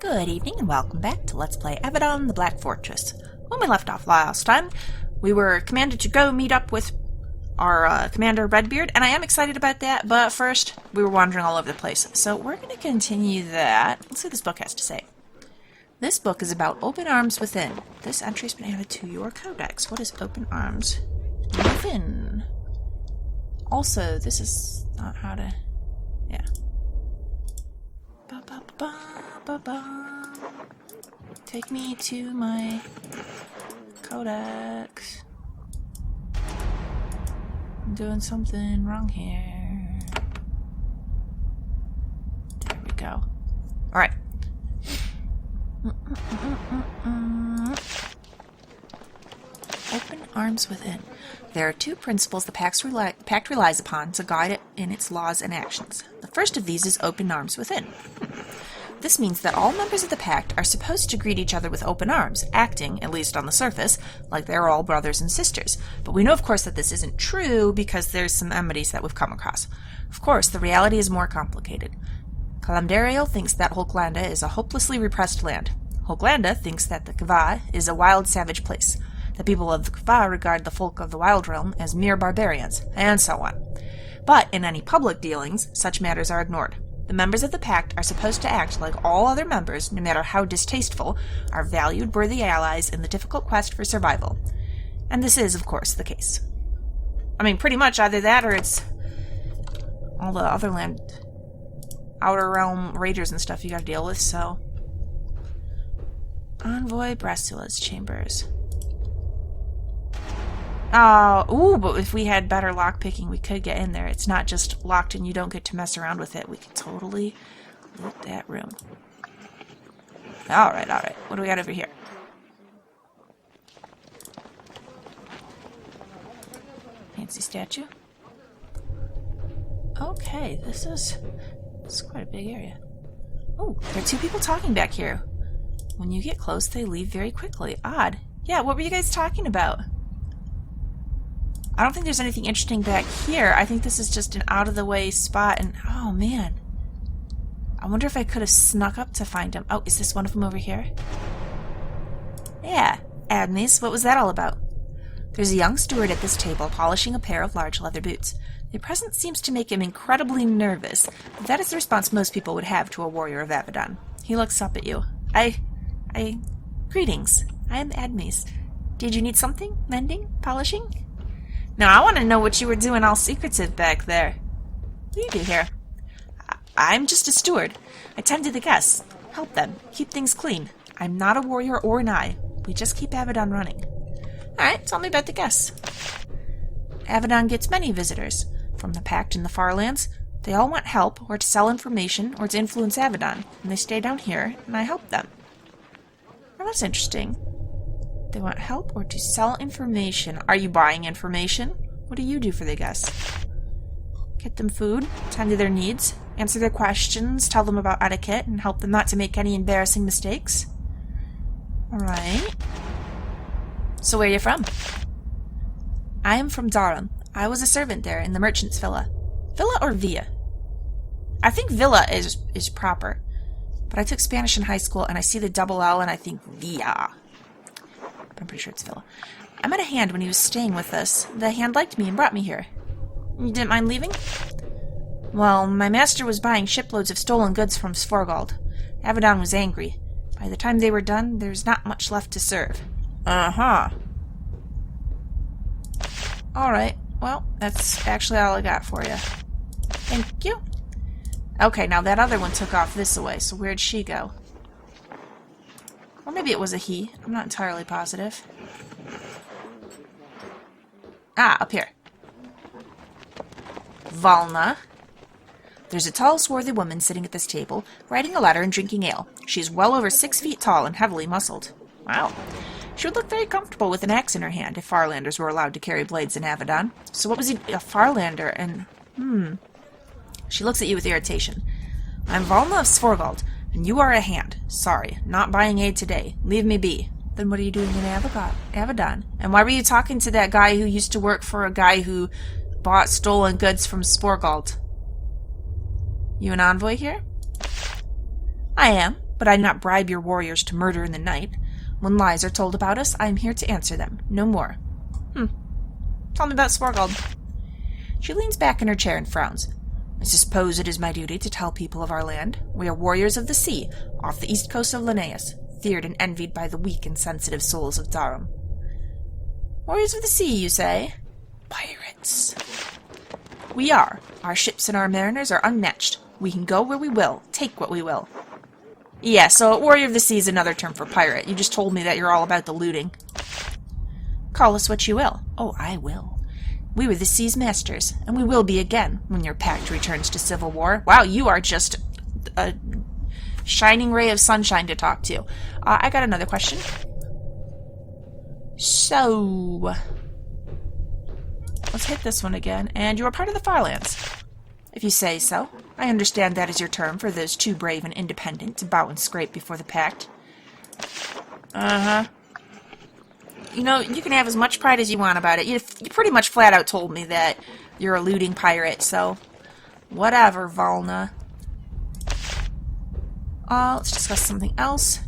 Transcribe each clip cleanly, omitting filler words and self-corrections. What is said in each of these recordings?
Good evening and welcome back to Let's Play Avadon, the Black Fortress. When we left off last time, we were commanded to go meet up with our commander, Redbeard, and I am excited about that, but first, we were wandering all over the place. So we're going to continue that. Let's see what this book has to say. This book is about Open Arms Within. This entry has been added to your codex. What is Open Arms Within? Also, this is not how to... yeah. Take me to my codex. I'm doing something wrong here. There we go. Alright. Open Arms Within. There are two principles the Pact relies upon to guide it in its laws and actions. The first of these is Open Arms Within. This means that all members of the Pact are supposed to greet each other with open arms, acting, at least on the surface, like they're all brothers and sisters. But we know, of course, that this isn't true because there's some enmities that we've come across. Of course, the reality is more complicated. Calamdario thinks that Holglanda is a hopelessly repressed land. Holglanda thinks that the Kva is a wild, savage place. The people of the Kva regard the folk of the Wild Realm as mere barbarians, and so on. But in any public dealings, such matters are ignored. The members of the Pact are supposed to act like all other members, no matter how distasteful, are valued, worthy allies in the difficult quest for survival. And this is, of course, the case. I mean, pretty much either that or it's all the other land, outer realm raiders and stuff you gotta deal with, so... Envoy Brastula's chambers. Ooh, but if we had better lockpicking, we could get in there. It's not just locked and you don't get to mess around with it. We could totally loot that room. Alright, alright. What do we got over here? Fancy statue. Okay, this is quite a big area. Oh, there are two people talking back here. When you get close, they leave very quickly. Odd. Yeah, what were you guys talking about? I don't think there's anything interesting back here. I think this is just an out-of-the-way spot, and oh man. I wonder if I could have snuck up to find him. Oh, is this one of them over here? Yeah, Admise, what was that all about? There's a young steward at this table polishing a pair of large leather boots. Their presence seems to make him incredibly nervous, but that is the response most people would have to a warrior of Avadon. He looks up at you. Greetings. I am Admise. Did you need something? Mending? Polishing? Now, I want to know what you were doing all secretive back there. What do you do here? I'm just a steward. I tend to the guests, help them, keep things clean. I'm not a warrior or an eye. We just keep Avidon running. Alright, tell me about the guests. Avidon gets many visitors. From the Pact and the Far Lands. They all want help, or to sell information, or to influence Avidon. And they stay down here, and I help them. Well, that's interesting. They want help or to sell information. Are you buying information? What do you do for the guests? Get them food, tend to their needs, answer their questions, tell them about etiquette, and help them not to make any embarrassing mistakes. Alright. So where are you from? I am from Darum. I was a servant there in the merchant's villa. Villa or villa? I think villa is proper. But I took Spanish in high school and I see the double L and I think villa. I'm pretty sure it's Villa. I met a hand when he was staying with us. The hand liked me and brought me here. You didn't mind leaving? Well, my master was buying shiploads of stolen goods from Sforgald. Avadon was angry. By the time they were done, there's not much left to serve. Uh-huh. Alright, well, that's actually all I got for you. Thank you. Okay, now that other one took off this way, so where'd she go? Or maybe it was a he. I'm not entirely positive. Ah, up here. Vulna. There's a tall, swarthy woman sitting at this table, writing a letter and drinking ale. She is well over 6 feet tall and heavily muscled. Wow. She would look very comfortable with an axe in her hand if Farlanders were allowed to carry blades in Avadon. So what was he, a Farlander, and... She looks at you with irritation. I'm Vulna of Sforgald. And you are a hand. Sorry, not buying aid today. Leave me be. Then what are you doing in Avadon? And why were you talking to that guy who used to work for a guy who bought stolen goods from Sporgald? You an envoy here? I am. But I not bribe your warriors to murder in the night. When lies are told about us, I am here to answer them. No more. Tell me about Swargold. She leans back in her chair and frowns. I suppose it is my duty to tell people of our land. We are warriors of the sea, off the east coast of Linnaeus, feared and envied by the weak and sensitive souls of Darum. Warriors of the sea, you say? Pirates. We are. Our ships and our mariners are unmatched. We can go where we will, take what we will. Yeah, so Warrior of the Sea is another term for pirate. You just told me that you're all about the looting. Call us what you will. Oh, I will. We were the sea's masters, and we will be again when your pact returns to civil war. Wow, you are just a shining ray of sunshine to talk to. I got another question. So, let's hit this one again. And you are part of the Farlands. If you say so. I understand that is your term for those too brave and independent to bow and scrape before the pact. Uh-huh. You know, you can have as much pride as you want about it. You pretty much flat out told me that you're a looting pirate, so whatever, Vulna. Let's discuss something else.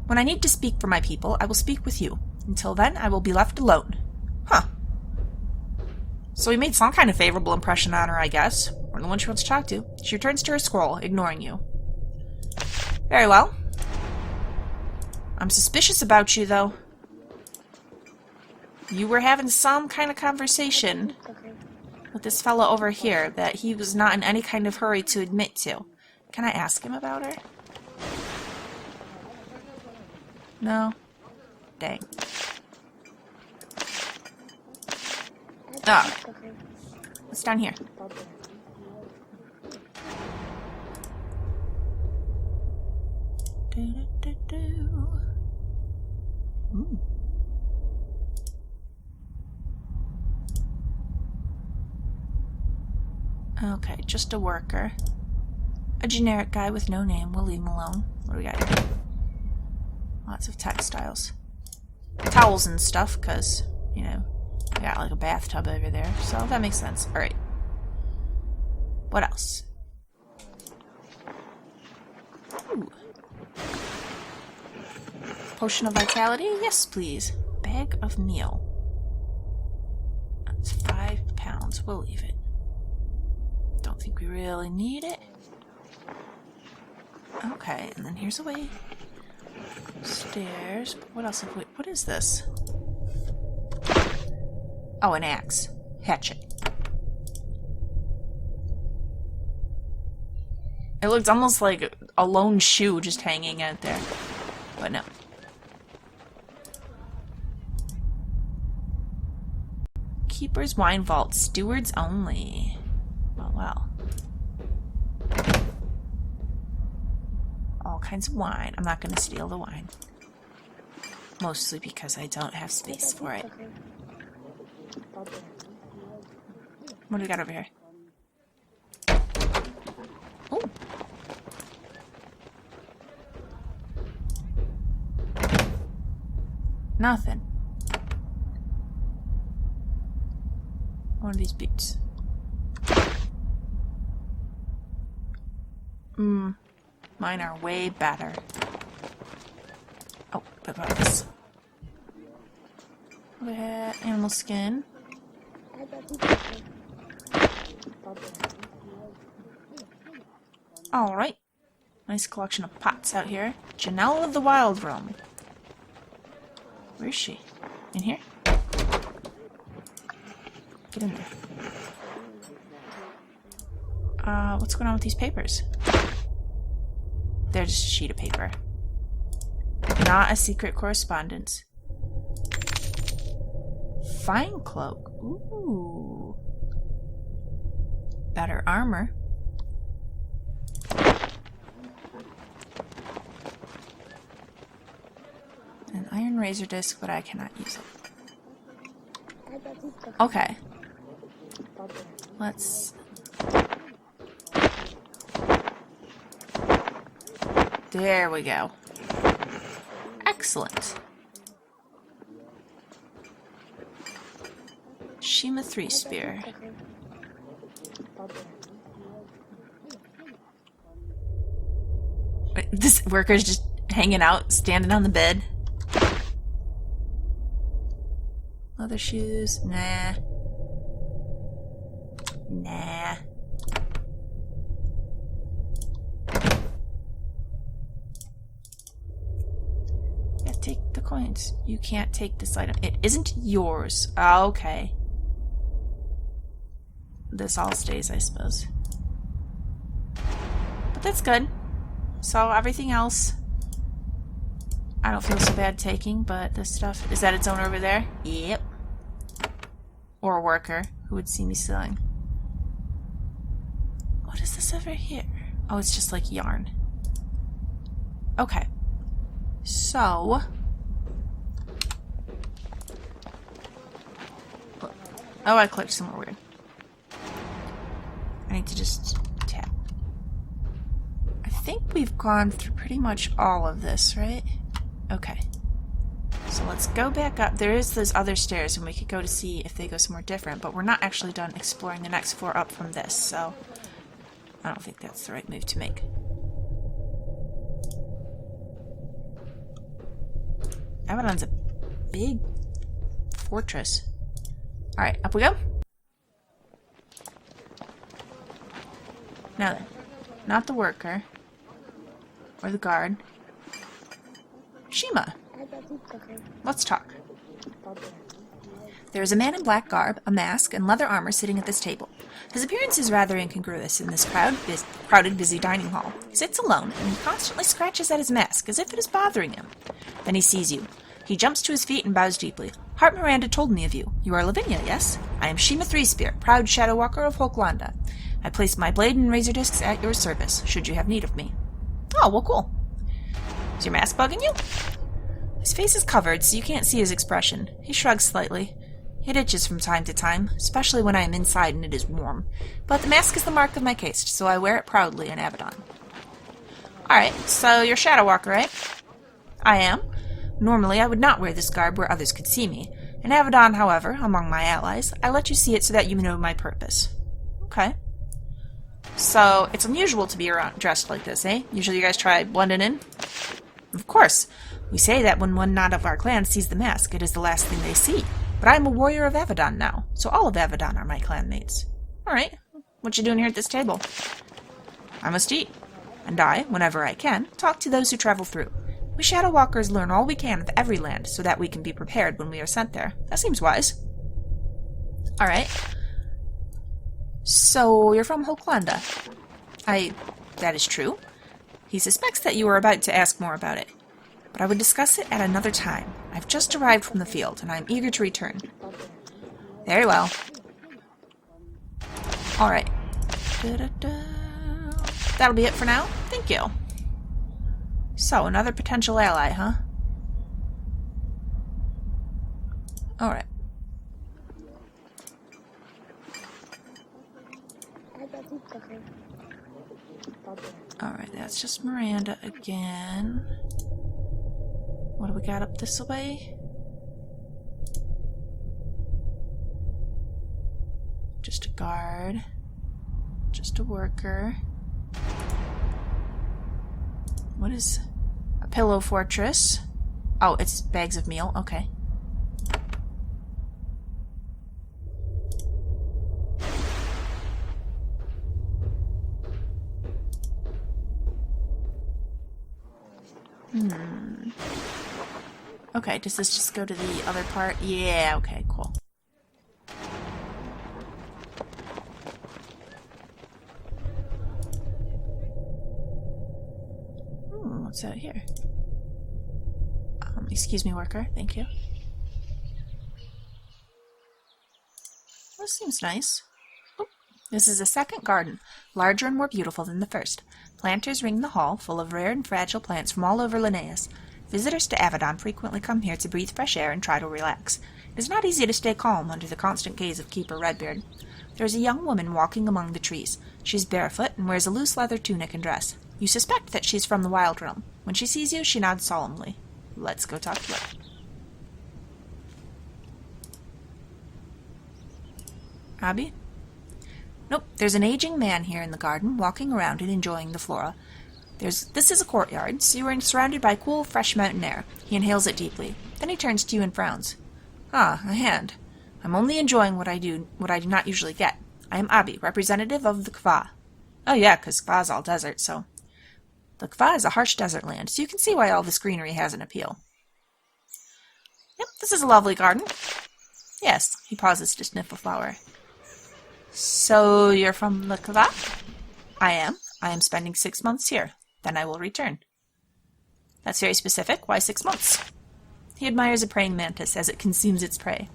When I need to speak for my people, I will speak with you. Until then, I will be left alone. Huh. So we made some kind of favorable impression on her, I guess. We're the one she wants to talk to. She returns to her scroll, ignoring you. Very well. I'm suspicious about you, though. You were having some kind of conversation with this fella over here that he was not in any kind of hurry to admit to. Can I ask him about her? No? Dang. Ah. What's down here? Ooh. Okay, just a worker. A generic guy with no name. We'll leave him alone. What do we got here? Lots of textiles. Towels and stuff, because, you know, we got like a bathtub over there, so that makes sense. Alright. What else? Ooh. Potion of vitality? Yes, please. Bag of meal. That's 5 pounds. We'll leave it. Don't think we really need it. Okay, and then here's a way stairs. What else have we... What is this? Oh, an axe. Hatchet. It looked almost like a lone shoe just hanging out there. But no. Keeper's wine vault. Stewards only. Oh, well. All kinds of wine. I'm not going to steal the wine. Mostly because I don't have space for it. What do we got over here? Oh. Nothing. One of these boots. Mine are way better. Oh, what about this? Animal skin. Alright. Nice collection of pots out here. Janelle of the Wild Realm. Where is she? In here? Get in there. What's going on with these papers? They're just a sheet of paper. Not a secret correspondence. Fine cloak. Ooh. Better armor. An iron razor disc, but I cannot use it. Okay. Let's... There we go. Excellent. Shima 3 spear. Wait, This worker's just hanging out, standing on the bed. Leather shoes? Nah. Nah. Yeah, take the coins. You can't take this item. It isn't yours. Okay. This all stays, I suppose. But that's good. So everything else, I don't feel so bad taking, but this stuff, is that its owner over there? Yep. Or a worker who would see me selling. What is this over here? Oh, it's just like yarn. Okay. So. Oh, I clicked somewhere weird. I need to just tap. I think we've gone through pretty much all of this, right? Okay. So let's go back up. There is those other stairs, and we could go to see if they go somewhere different, but we're not actually done exploring the next floor up from this, so I don't think that's the right move to make. Avadon's a big fortress. Alright, up we go. Now then, not the worker. Or the guard. Shima. Let's talk. There is a man in black garb, a mask, and leather armor sitting at this table. His appearance is rather incongruous in this crowded, busy dining hall. He sits alone, and he constantly scratches at his mask, as if it is bothering him. Then he sees you. He jumps to his feet and bows deeply. Hart Miranda told me of you. You are Lavinia, yes? I am Shima Threespear, proud Shadowwalker of Hoklanda. I place my blade and razor discs at your service, should you have need of me. Oh, well, cool. Is your mask bugging you? His face is covered, so you can't see his expression. He shrugs slightly. It itches from time to time, especially when I am inside and it is warm. But the mask is the mark of my caste, so I wear it proudly in Avidon. Alright, so you're Shadowwalker, right? I am. Normally, I would not wear this garb where others could see me. In Avidon, however, among my allies, I let you see it so that you know my purpose. Okay. So, it's unusual to be dressed like this, eh? Usually you guys try blending in? Of course. We say that when one not of our clan sees the mask, it is the last thing they see. But I am a warrior of Avadon now, so all of Avadon are my clanmates. Alright, what you doing here at this table? I must eat. And I, whenever I can, talk to those who travel through. We Shadowwalkers learn all we can of every land, so that we can be prepared when we are sent there. That seems wise. Alright. So, you're from Hoklanda. That is true. He suspects that you are about to ask more about it. But I would discuss it at another time. I've just arrived from the field, and I am eager to return. Very well. Alright. That'll be it for now. Thank you. So, another potential ally, huh? Alright. Alright, that's just Miranda again. What do we got up this way? Just a guard. Just a worker. What is a pillow fortress? Oh, it's bags of meal. Okay. Okay, does this just go to the other part? Yeah, okay, cool. What's out here? Excuse me, worker. Thank you. This seems nice. Oh, this is a second garden, larger and more beautiful than the first. Planters ring the hall, full of rare and fragile plants from all over Linnaeus. Visitors to Avadon frequently come here to breathe fresh air and try to relax. It is not easy to stay calm under the constant gaze of Keeper Redbeard. There is a young woman walking among the trees. She is barefoot and wears a loose leather tunic and dress. You suspect that she is from the Wild Realm. When she sees you, she nods solemnly. Let's go talk to her. Abby? Nope, there's an aging man here in the garden, walking around and enjoying the flora. This is a courtyard, so you are surrounded by cool, fresh mountain air. He inhales it deeply. Then he turns to you and frowns. Ah, a hand. I'm only enjoying what I do not usually get. I am Abi, representative of the Kva. Oh yeah, 'cause Kva's all desert, so... The Kva is a harsh desert land, so you can see why all this greenery has an appeal. Yep, this is a lovely garden. Yes, he pauses to sniff a flower. So, you're from the Kva? I am. I am spending 6 months here. Then I will return. That's very specific. Why 6 months? He admires a praying mantis as it consumes its prey.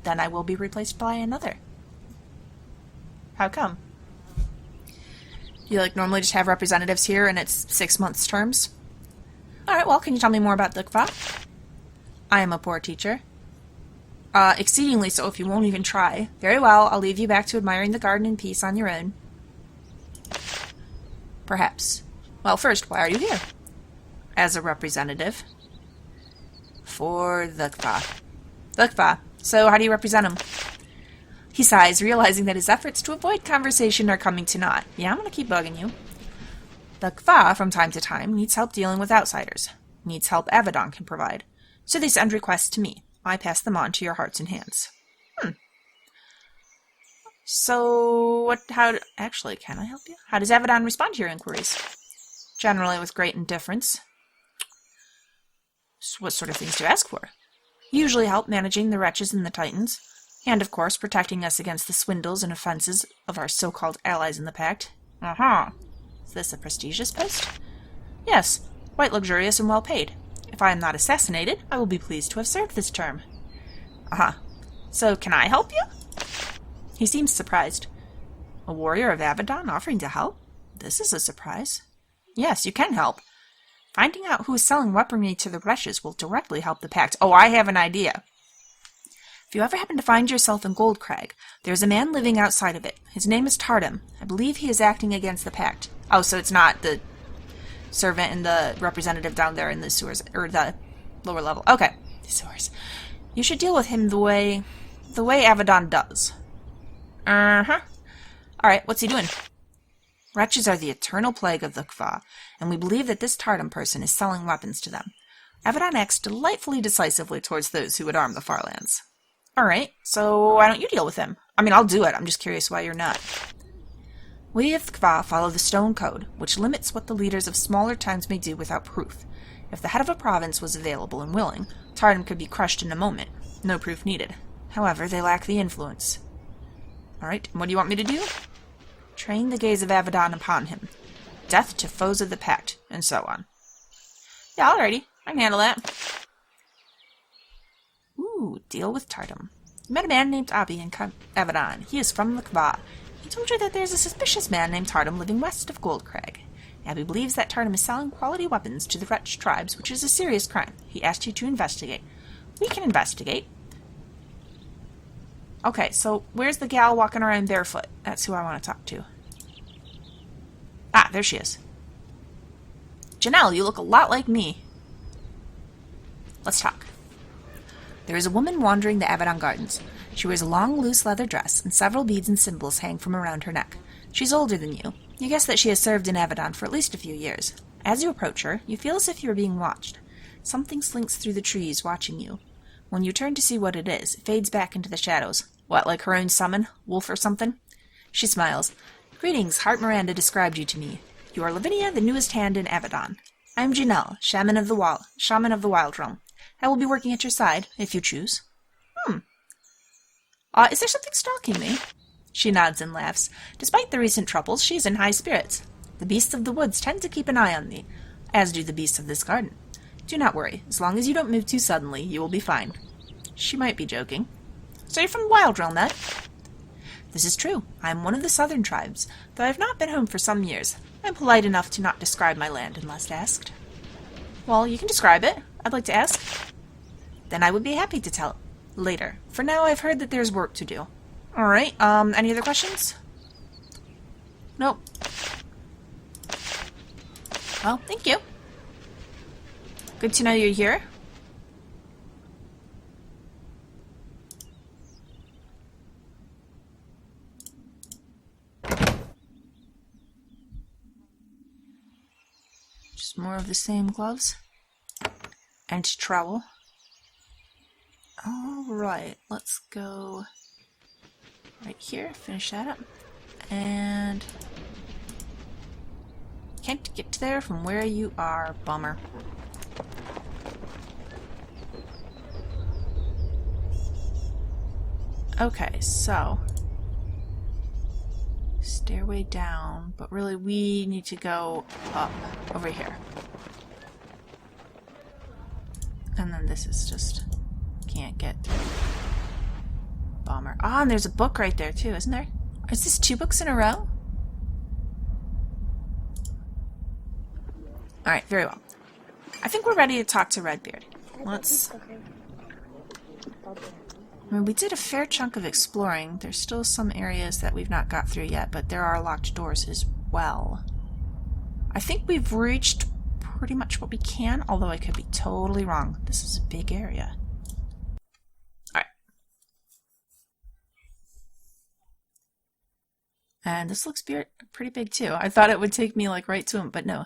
Then I will be replaced by another. How come? You normally just have representatives here and it's 6 months terms? Alright, well, can you tell me more about the Kva? I am a poor teacher. Exceedingly so if you won't even try. Very well, I'll leave you back to admiring the garden in peace on your own. Perhaps. Well, first, why are you here? As a representative. For the Kva. The Kva. So, how do you represent him? He sighs, realizing that his efforts to avoid conversation are coming to naught. Yeah, I'm gonna keep bugging you. The Kva, from time to time, needs help dealing with outsiders. Needs help Avadon can provide. So they send requests to me. I pass them on to your hearts and hands. So, actually, can I help you? How does Avadon respond to your inquiries? Generally with great indifference. So what sort of things do you ask for? Usually help managing the wretches and the titans. And, of course, protecting us against the swindles and offenses of our so-called allies in the Pact. Uh-huh. Is this a prestigious post? Yes, quite luxurious and well paid. If I am not assassinated, I will be pleased to have served this term. Uh-huh. So, can I help you? He seems surprised. A warrior of Avidon offering to help? This is a surprise. Yes, you can help. Finding out who is selling weaponry to the wretches will directly help the Pact. Oh, I have an idea. If you ever happen to find yourself in Goldcrag, there's a man living outside of it. His name is Tardum. I believe he is acting against the Pact. Oh, so it's not the servant and the representative down there in the sewers, or the lower level. Okay, the sewers. You should deal with him the way Avadon does. Uh-huh. Alright, what's he doing? Wretches are the eternal plague of the Kva, and we believe that this Tardum person is selling weapons to them. Avadon acts delightfully decisively towards those who would arm the Farlands. Alright, so why don't you deal with him? I mean, I'll do it. I'm just curious why you're not. We of the Kva follow the Stone Code, which limits what the leaders of smaller towns may do without proof. If the head of a province was available and willing, Tardum could be crushed in a moment. No proof needed. However, they lack the influence. Alright, and what do you want me to do? Train the gaze of Avadon upon him. Death to foes of the Pact, and so on. Yeah, alrighty. I can handle that. Ooh, deal with Tardum. You met a man named Abi in Avadon. He is from the Kva. He told you that there's a suspicious man named Tardum living west of Goldcrag. Abi believes that Tardum is selling quality weapons to the wretched tribes, which is a serious crime. He asked you to investigate. We can investigate. Okay, so where's the gal walking around barefoot? That's who I want to talk to. Ah, there she is. Janelle, you look a lot like me. Let's talk. There is a woman wandering the Avadon Gardens. She wears a long, loose leather dress, and several beads and symbols hang from around her neck. She's older than you. You guess that she has served in Avadon for at least a few years. As you approach her, you feel as if you are being watched. Something slinks through the trees, watching you. When you turn to see what it is, it fades back into the shadows. What, like her own summon? Wolf or something? She smiles. Greetings, Hart Miranda described you to me. You are Lavinia, the newest hand in Avadon. I am Janelle, shaman of the Wild Realm. I will be working at your side, if you choose. Is there something stalking me? She nods and laughs. Despite the recent troubles, she is in high spirits. The beasts of the woods tend to keep an eye on me, as do the beasts of this garden. Do not worry. As long as you don't move too suddenly, you will be fine. She might be joking. So you're from the Wild Realm, then? This is true. I am one of the southern tribes, though I have not been home for some years. I am polite enough to not describe my land unless asked. Well, you can describe it. I'd like to ask. Then I would be happy to tell later. For now, I've heard that there's work to do. Alright, any other questions? Nope. Well, thank you. Good to know you're here. the same gloves and trowel. Alright, let's go right here, finish that up. And can't get there from where you are, bummer. Okay, so stairway down, but really we need to go up over here. And then this is just can't get through. Bummer. Ah, and there's a book right there too, isn't there? Is this 2 books in a row? Alright, very well. I think we're ready to talk to Redbeard. Let's... I mean, we did a fair chunk of exploring. There's still some areas that we've not got through yet, but there are locked doors as well. I think we've reached pretty much what we can, although I could be totally wrong. This is a big area. Alright. And this looks pretty big too. I thought it would take me like right to him, but no.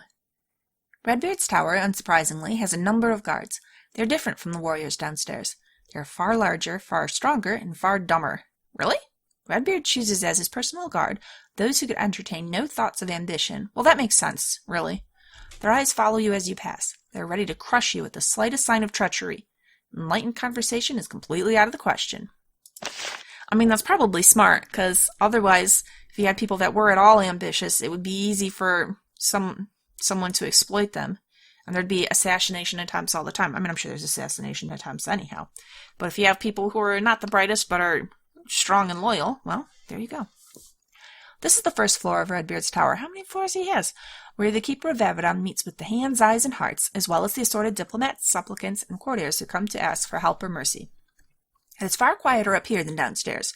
Redbeard's tower, unsurprisingly, has a number of guards. They're different from the warriors downstairs. They're far larger, far stronger, and far dumber. Really? Redbeard chooses as his personal guard those who could entertain no thoughts of ambition. Well, that makes sense, really. Their eyes follow you as you pass. They're ready to crush you at the slightest sign of treachery. Enlightened conversation is completely out of the question. I mean, that's probably smart, because otherwise, if you had people that were at all ambitious, it would be easy for someone to exploit them. And there'd be assassination attempts all the time. I mean, I'm sure there's assassination attempts anyhow. But if you have people who are not the brightest but are strong and loyal, well, there you go. This is the first floor of Redbeard's tower. How many floors he has? Where the keeper of Avidon meets with the hands, eyes, and hearts, as well as the assorted diplomats, supplicants, and courtiers who come to ask for help or mercy. It's far quieter up here than downstairs.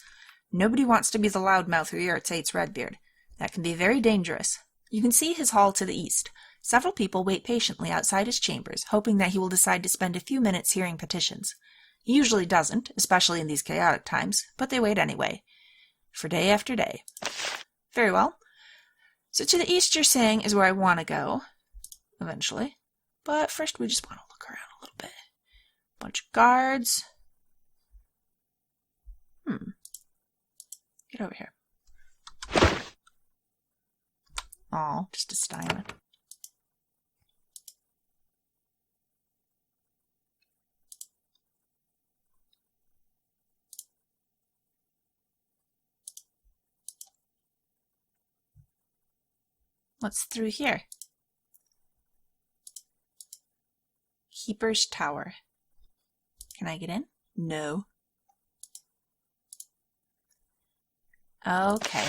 Nobody wants to be the loudmouth who irritates Redbeard. That can be very dangerous. You can see his hall to the east. Several people wait patiently outside his chambers, hoping that he will decide to spend a few minutes hearing petitions. He usually doesn't, especially in these chaotic times, but they wait anyway. For day after day. Very well. So to the east, you're saying, is where I want to go, eventually. But first we just want to look around a little bit. Bunch of guards. Get over here. Aw, just a Stein. What's through here? Keeper's Tower. Can I get in? No. Okay.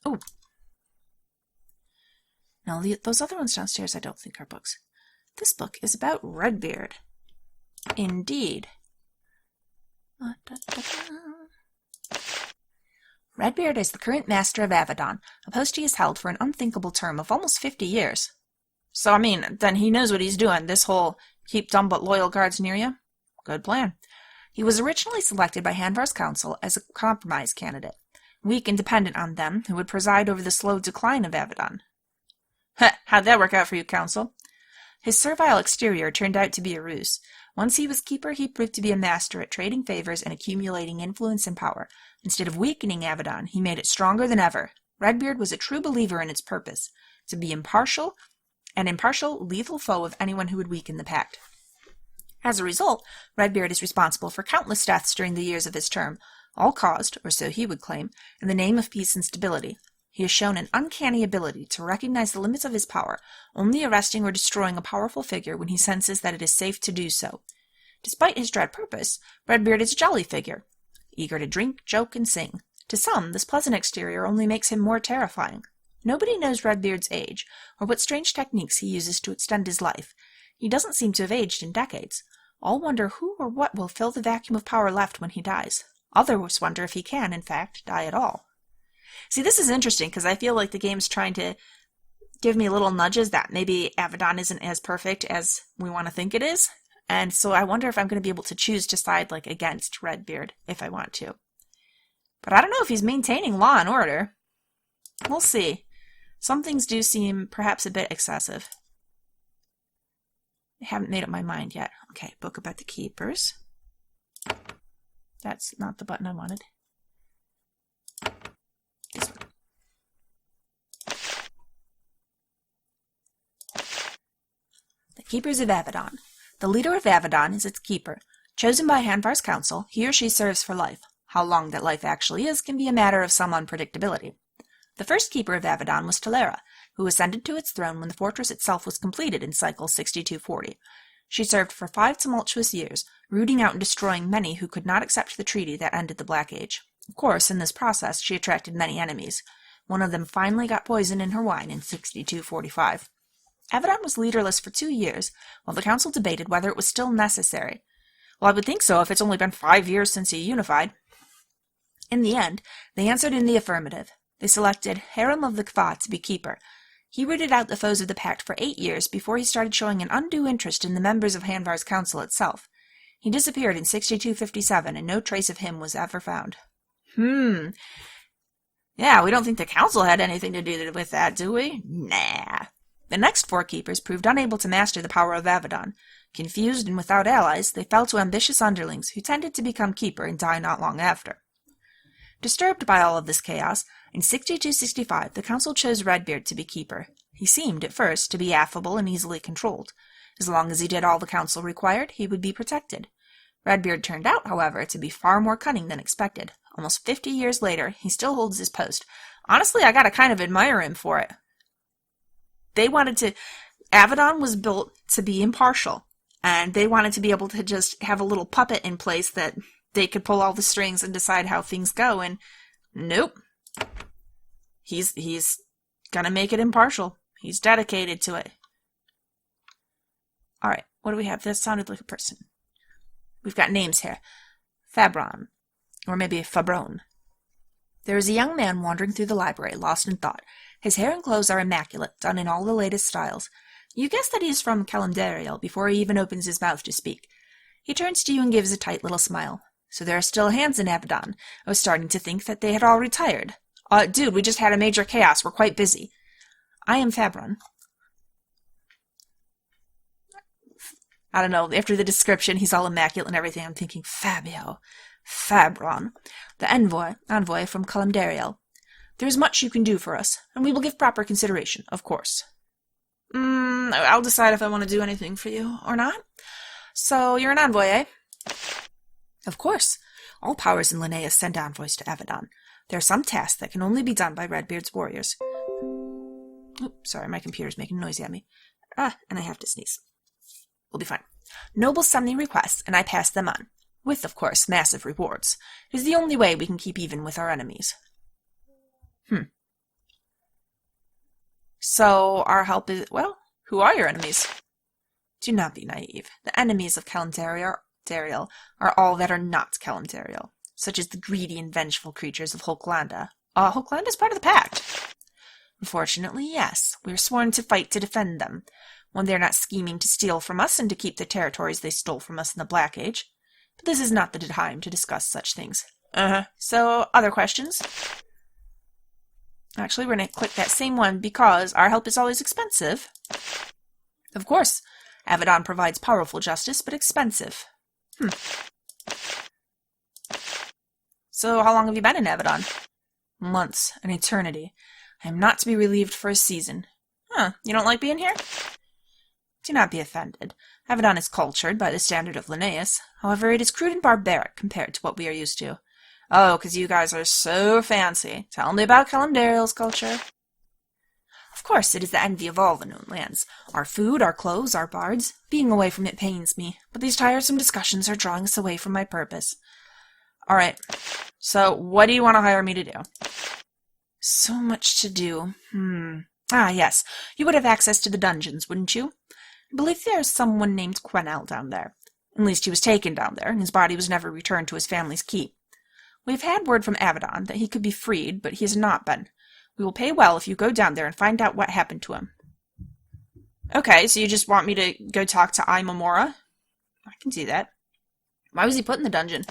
Oh. Now, those other ones downstairs I don't think are books. This book is about Redbeard. Indeed. Redbeard is the current master of Avadon, a post he has held for an unthinkable term of almost 50 years. So, I mean, then he knows what he's doing, this whole keep dumb but loyal guards near you. Good plan. He was originally selected by Hanvar's council as a compromise candidate, weak and dependent on them, who would preside over the slow decline of Avidon. How'd that work out for you, council? His servile exterior turned out to be a ruse. Once he was keeper, he proved to be a master at trading favors and accumulating influence and power. Instead of weakening Avidon, he made it stronger than ever. Redbeard was a true believer in its purpose, to be an impartial, lethal foe of anyone who would weaken the pact. As a result, Redbeard is responsible for countless deaths during the years of his term, all caused, or so he would claim, in the name of peace and stability. He has shown an uncanny ability to recognize the limits of his power, only arresting or destroying a powerful figure when he senses that it is safe to do so. Despite his dread purpose, Redbeard is a jolly figure, eager to drink, joke, and sing. To some, this pleasant exterior only makes him more terrifying. Nobody knows Redbeard's age, or what strange techniques he uses to extend his life. He doesn't seem to have aged in decades. All wonder who or what will fill the vacuum of power left when he dies. Others wonder if he can, in fact, die at all. See, this is interesting, because I feel like the game's trying to give me little nudges that maybe Avidon isn't as perfect as we want to think it is. And so I wonder if I'm going to be able to choose to side, like, against Redbeard, if I want to. But I don't know if he's maintaining law and order. We'll see. Some things do seem perhaps a bit excessive. I haven't made up my mind yet. Okay, book about the keepers. That's not the button I wanted. This one. The Keepers of Avadon. The leader of Avadon is its keeper. Chosen by Hanvar's council, he or she serves for life. How long that life actually is can be a matter of some unpredictability. The first keeper of Avidon was Talera, who ascended to its throne when the fortress itself was completed in cycle 6240. She served for 5 tumultuous years, rooting out and destroying many who could not accept the treaty that ended the Black Age. Of course, in this process, she attracted many enemies. One of them finally got poison in her wine in 6245. Avidon was leaderless for 2 years, while the council debated whether it was still necessary. Well, I would think so if it's only been 5 years since he unified. In the end, they answered in the affirmative. They selected Harem of the Kva to be keeper. He rooted out the foes of the pact for 8 years before he started showing an undue interest in the members of Hanvar's council itself. He disappeared in 6257, and no trace of him was ever found. Yeah, we don't think the council had anything to do with that, do we? Nah. The next 4 keepers proved unable to master the power of Avidon. Confused and without allies, they fell to ambitious underlings who tended to become keeper and die not long after. Disturbed by all of this chaos, in 6265 the council chose Redbeard to be keeper. He seemed, at first, to be affable and easily controlled. As long as he did all the council required, he would be protected. Redbeard turned out, however, to be far more cunning than expected. Almost 50 years later, he still holds his post. Honestly, I gotta kind of admire him for it. Avidon was built to be impartial, and they wanted to be able to just have a little puppet in place that they could pull all the strings and decide how things go, and nope. He's gonna make it impartial. He's dedicated to it. Alright, what do we have? That sounded like a person. We've got names here. Fabron. Or maybe Fabron. There is a young man wandering through the library, lost in thought. His hair and clothes are immaculate, done in all the latest styles. You guess that he is from Calendario before he even opens his mouth to speak. He turns to you and gives a tight little smile. So there are still hands in Avidon. I was starting to think that they had all retired. Dude, we just had a major chaos. We're quite busy. I am Fabron. I don't know, after the description, he's all immaculate and everything, I'm thinking, Fabio. Fabron. The envoy from Calendario. There is much you can do for us, and we will give proper consideration, of course. I'll decide if I want to do anything for you, or not. So, you're an envoy, eh? Of course. All powers in Linnaeus send envoys to Avidon. There are some tasks that can only be done by Redbeard's warriors. Oops, sorry, my computer's making noise at me. And I have to sneeze. We'll be fine. Nobles send me requests, and I pass them on. With, of course, massive rewards. It is the only way we can keep even with our enemies. So, our help is... Well, who are your enemies? Do not be naive. The enemies of Calendario are all that are not Calendario, such as the greedy and vengeful creatures of Hulklanda. Hulklanda is part of the pact. Unfortunately, yes. We are sworn to fight to defend them, when they are not scheming to steal from us and to keep the territories they stole from us in the Black Age. But this is not the time to discuss such things. So, other questions? Actually, we're going to click that same one because our help is always expensive. Of course, Avidon provides powerful justice, but expensive. So, how long have you been in Avidon? Months, an eternity. I am not to be relieved for a season. You don't like being here? Do not be offended. Avidon is cultured by the standard of Linnaeus. However, it is crude and barbaric compared to what we are used to. Oh, because you guys are so fancy. Tell me about Calendario's culture. Of course, it is the envy of all the known lands. Our food, our clothes, our bards. Being away from it pains me, but these tiresome discussions are drawing us away from my purpose. Alright, so what do you want to hire me to do? So much to do. Yes, you would have access to the dungeons, wouldn't you? I believe there is someone named Quenel down there. At least he was taken down there, and his body was never returned to his family's keep. We have had word from Avidon that he could be freed, but he has not been. We will pay well if you go down there and find out what happened to him. Okay, so you just want me to go talk to Imamora? I can do that. Why was he put in the dungeon?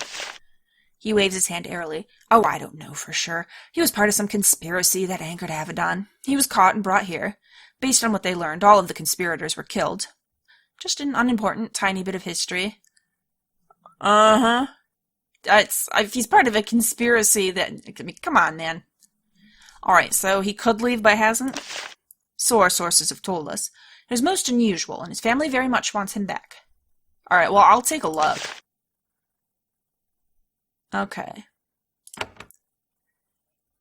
He waves his hand airily. Oh, I don't know for sure. He was part of some conspiracy that angered Avidon. He was caught and brought here. Based on what they learned, all of the conspirators were killed. Just an unimportant, tiny bit of history. Uh-huh. If he's part of a conspiracy that... I mean, come on, man. Alright, so he could leave but hasn't? So our sources have told us. It is most unusual, and his family very much wants him back. Alright, well, I'll take a look. Okay. I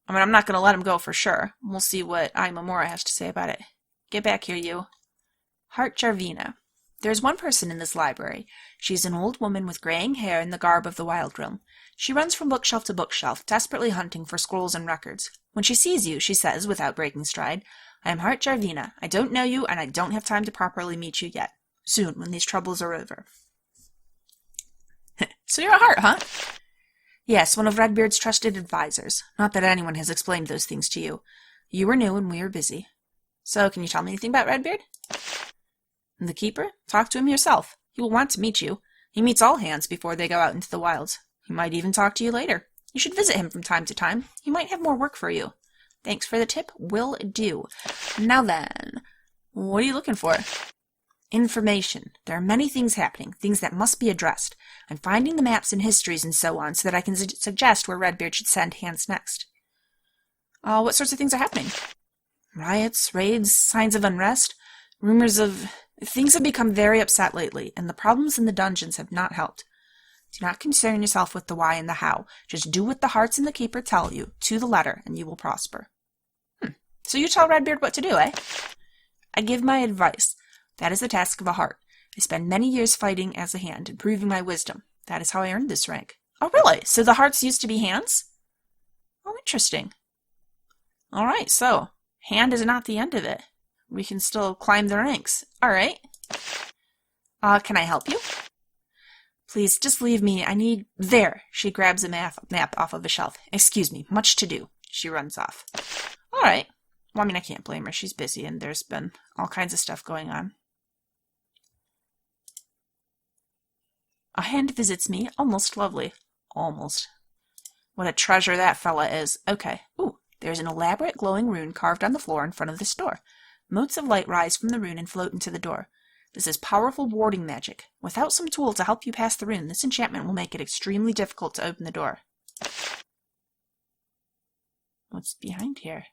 mean, I'm not going to let him go for sure. We'll see what Imamura has to say about it. Get back here, you. Heart Jarvina. There is one person in this library. She is an old woman with graying hair and the garb of the wild realm. She runs from bookshelf to bookshelf, desperately hunting for scrolls and records. When she sees you, she says, without breaking stride, I am Heart Jarvina. I don't know you, and I don't have time to properly meet you yet. Soon, when these troubles are over. So you're a heart, huh? Yes, one of Redbeard's trusted advisors. Not that anyone has explained those things to you. You were new and we were busy. So, can you tell me anything about Redbeard? The Keeper? Talk to him yourself. He will want to meet you. He meets all hands before they go out into the wilds. He might even talk to you later. You should visit him from time to time. He might have more work for you. Thanks for the tip. Will do. Now then, what are you looking for? Information. There are many things happening, things that must be addressed. I'm finding the maps and histories and so on so that I can suggest where Redbeard should send hands next. What sorts of things are happening? Riots, raids, signs of unrest, rumors of... Things have become very upset lately, and the problems in the dungeons have not helped. Do not concern yourself with the why and the how. Just do what the hearts and the Keeper tell you, to the letter, and you will prosper. So you tell Redbeard what to do, eh? I give my advice. That is the task of a heart. I spend many years fighting as a hand, improving my wisdom. That is how I earned this rank. Oh, really? So the hearts used to be hands? Oh, interesting. All right, so hand is not the end of it. We can still climb the ranks. All right. Can I help you? Please, just leave me. I need... There. She grabs a map off of a shelf. Excuse me. Much to do. She runs off. All right. Well, I mean, I can't blame her. She's busy, and there's been all kinds of stuff going on. A hand visits me. Almost lovely. Almost. What a treasure that fella is. Okay. Ooh, there's an elaborate glowing rune carved on the floor in front of this door. Motes of light rise from the rune and float into the door. This is powerful warding magic. Without some tool to help you pass the rune, this enchantment will make it extremely difficult to open the door. What's behind here?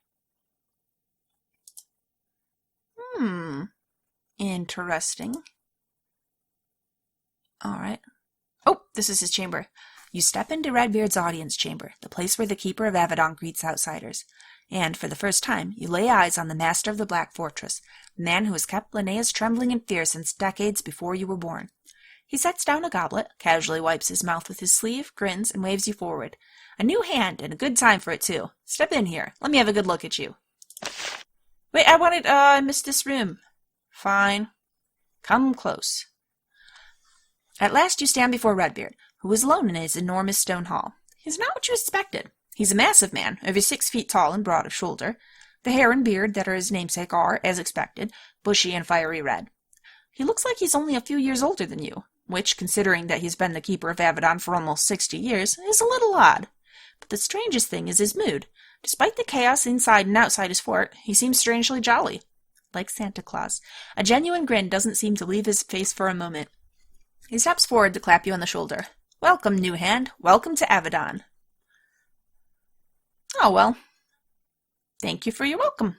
Interesting. Alright. Oh, this is his chamber. You step into Redbeard's audience chamber, the place where the Keeper of Avadon greets outsiders. And, for the first time, you lay eyes on the master of the Black Fortress, the man who has kept Linnea's trembling in fear since decades before you were born. He sets down a goblet, casually wipes his mouth with his sleeve, grins, and waves you forward. A new hand, and a good time for it, too. Step in here. Let me have a good look at you. Wait, I missed this room. Fine. Come close. At last you stand before Redbeard, who is alone in his enormous stone hall. He is not what you expected. He's a massive man, over 6 feet tall and broad of shoulder. The hair and beard that are his namesake are, as expected, bushy and fiery red. He looks like he's only a few years older than you, which, considering that he's been the Keeper of Avadon for almost 60 years, is a little odd. But the strangest thing is his mood. Despite the chaos inside and outside his fort, he seems strangely jolly. Like Santa Claus. A genuine grin doesn't seem to leave his face for a moment. He steps forward to clap you on the shoulder. Welcome, new hand. Welcome to Avadon. Oh, well. Thank you for your welcome.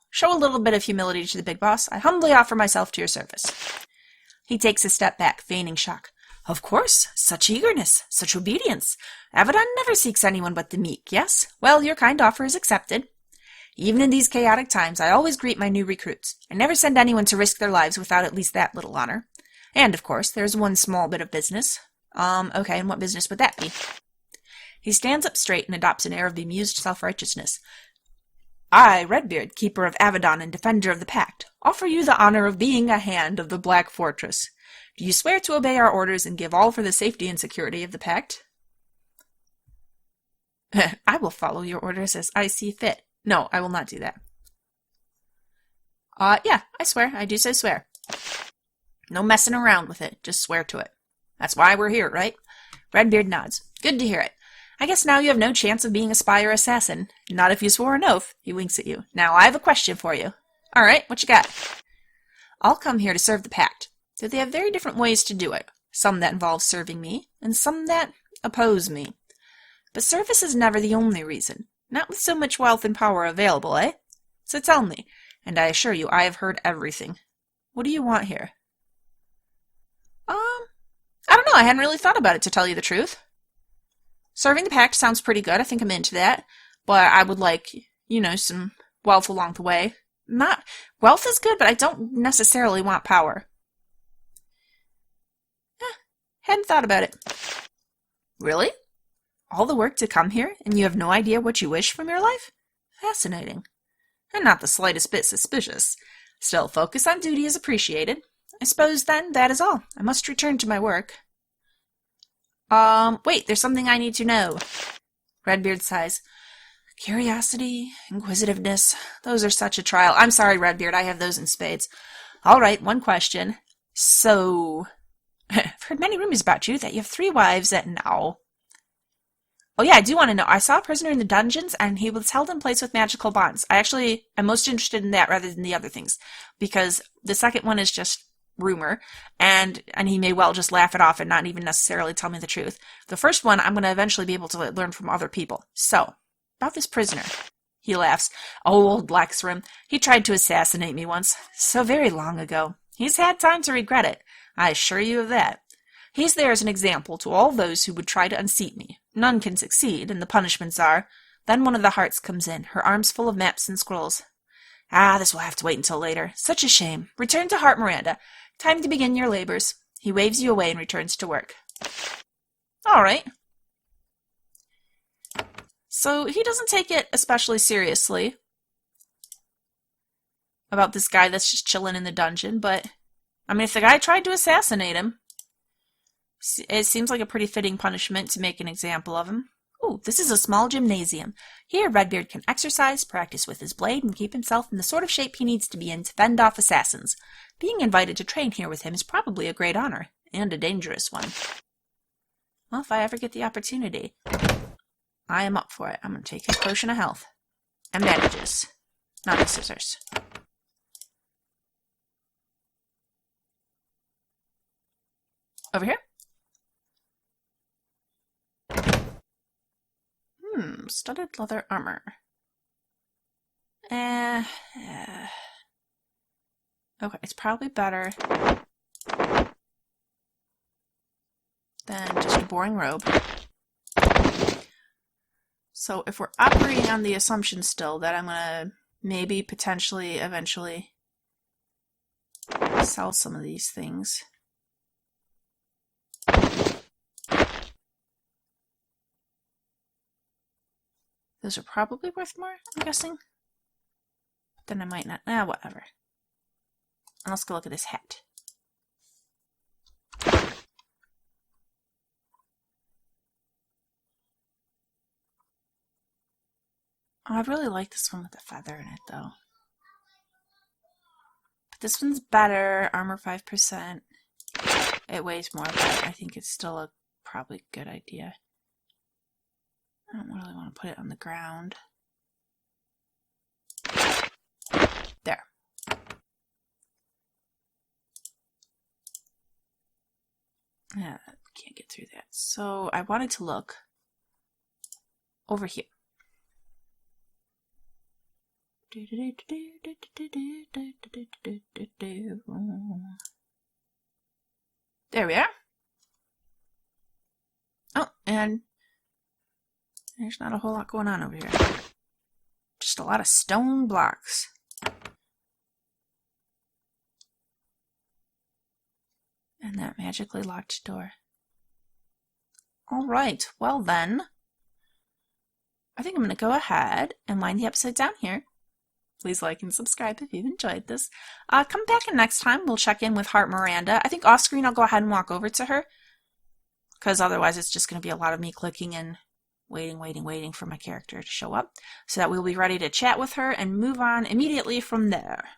Show a little bit of humility to the big boss. I humbly offer myself to your service. He takes a step back, feigning shock. Of course. Such eagerness. Such obedience. Avadon never seeks anyone but the meek, yes? Well, your kind offer is accepted. Even in these chaotic times, I always greet my new recruits. I never send anyone to risk their lives without at least that little honor. And, of course, there's one small bit of business. Okay, and what business would that be? He stands up straight and adopts an air of bemused self-righteousness. I, Redbeard, Keeper of Avadon and Defender of the Pact, offer you the honor of being a hand of the Black Fortress. Do you swear to obey our orders and give all for the safety and security of the Pact? I will follow your orders as I see fit. No, I will not do that. Yeah, I swear. I do so swear. No messing around with it. Just swear to it. That's why we're here, right? Redbeard nods. Good to hear it. I guess now you have no chance of being a spy or assassin. Not if you swore an oath. He winks at you. Now I have a question for you. All right, what you got? I'll come here to serve the Pact, but they have very different ways to do it. Some that involve serving me, and some that oppose me. But service is never the only reason. Not with so much wealth and power available, eh? So tell me, and I assure you I have heard everything. What do you want here? I don't know. I hadn't really thought about it, to tell you the truth. Serving the Pact sounds pretty good. I think I'm into that. But I would like, some wealth along the way. Wealth is good, but I don't necessarily want power. Hadn't thought about it. Really? All the work to come here, and you have no idea what you wish from your life? Fascinating. And not the slightest bit suspicious. Still, focus on duty is appreciated. I suppose, then, that is all. I must return to my work. Wait, there's something I need to know. Redbeard sighs. Curiosity, inquisitiveness, those are such a trial. I'm sorry, Redbeard, I have those in spades. All right, one question. So, I've heard many rumors about you, that you have 3 wives at now. Oh yeah, I do want to know. I saw a prisoner in the dungeons, and he was held in place with magical bonds. I actually am most interested in that rather than the other things, because the second one is just rumor, and he may well just laugh it off and not even necessarily tell me the truth. The first one, I'm going to eventually be able to learn from other people. So, about this prisoner. He laughs. Oh, old Lexram. He tried to assassinate me once. So very long ago. He's had time to regret it. I assure you of that. He's there as an example to all those who would try to unseat me. None can succeed, and the punishments are... Then one of the hearts comes in, her arms full of maps and scrolls. This will have to wait until later. Such a shame. Return to Heart Miranda. Time to begin your labors. He waves you away and returns to work. All right. So he doesn't take it especially seriously about this guy that's just chilling in the dungeon, but, I mean, if the guy tried to assassinate him, it seems like a pretty fitting punishment to make an example of him. Ooh, this is a small gymnasium. Here, Redbeard can exercise, practice with his blade, and keep himself in the sort of shape he needs to be in to fend off assassins. Being invited to train here with him is probably a great honor, and a dangerous one. Well, if I ever get the opportunity, I am up for it. I'm going to take his potion of health. And bandages. Not the scissors. Over here? Studded leather armor. Okay, it's probably better than just a boring robe. So if we're operating on the assumption still that I'm gonna maybe, potentially, eventually sell some of these things. Those are probably worth more, I'm guessing. But then I might not. Whatever. And let's go look at this hat. Oh, I really like this one with the feather in it, though. But this one's better. Armor 5%. It weighs more, but I think it's still a probably good idea. I don't really want to put it on the ground. There. Yeah, can't get through that. So I wanted to look over here. There we are. Oh, and there's not a whole lot going on over here. Just a lot of stone blocks. And that magically locked door. Alright, well then, I think I'm going to go ahead and wind the episode down here. Please like and subscribe if you've enjoyed this. Come back in next time. We'll check in with Heart Miranda. I think off screen I'll go ahead and walk over to her, because otherwise it's just going to be a lot of me clicking and waiting for my character to show up, so that we'll be ready to chat with her and move on immediately from there.